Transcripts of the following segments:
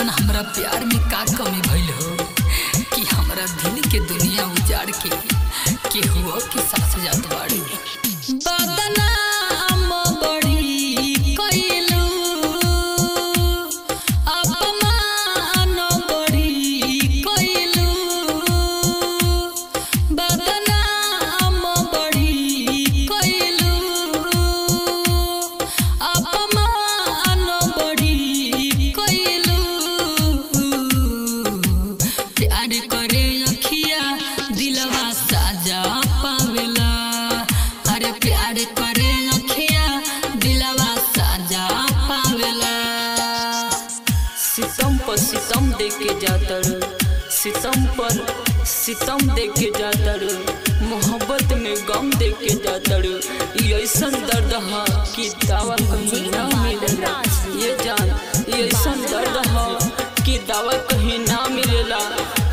ऐसन हमरा प्यार में का कमी भइल हो कि हमरा दिल के दुनिया उजाड़ के हुआ कि सास जात बाड़ी। बदनाम बड़ी कइलू, अपमान बड़ी कइलू, बदनाम बड़ी कइलू, अपमान बड़ी कइलू। प्यार करे अखिया दिलवा साजा पावेला, अरे प्यार करे अखिया दिलवा साजा पावेला। सितम पर सितम देके जातड़, सितम पर सितम देके जातड़, मोहब्बत में गम देके जातड़। ऐसन दर्द हा कि दावा कहीं ना मिलेला, ये जान ऐसन दर्द हा कि दावा कहीं ना मिलेला।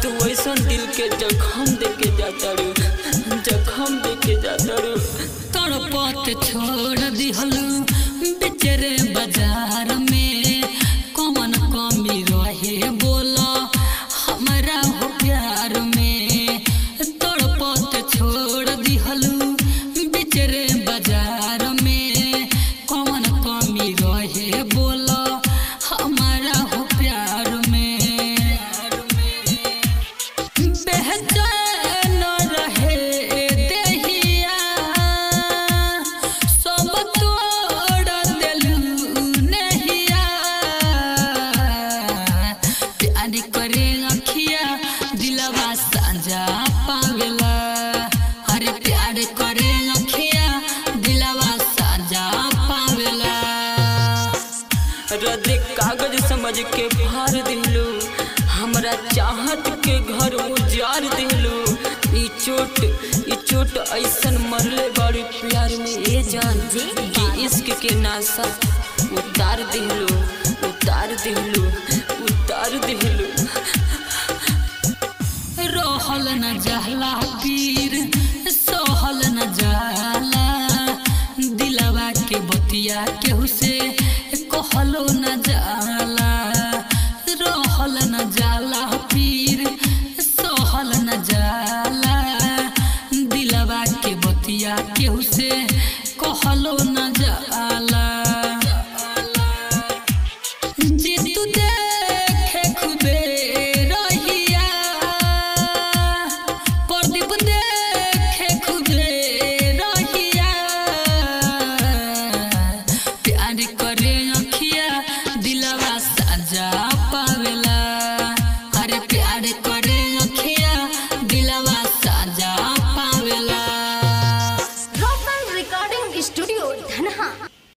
तू ऐसन दिल के जख्म देके जातड़, जख्म देके जातड़। तड़पत छोड़ दिहलू बेचारे बाजार में, कौन कमी रहे बोला हमरा हो प्यार में। तड़पत छोड़ दिहलू बेचारे बाजार में, कौन कमी रहे बोला हमारा हो प्यार में। बेचैन रहे देहिया सब तोड़ देलू नहिया। प्यार करे अखिया दिलवा साजा पावेला, अरे प्यार करे अखिया दिलवा साजा पावेला। रद्द कागज समझ के फाड़ दिलू, हमरा चाहत के घर उजाड़ दिलू। ई चोट ऐसन मरले बड़ी प्यार में ये जान कि इश्क के नासा उतार दिलू, उतार दिलू, उतार दिलू। रहल न जाला पीर सहल न जाला, दिलवा के बतिया केहू से कहलो न जाला। रहल न जाला पीर सहल न जाला,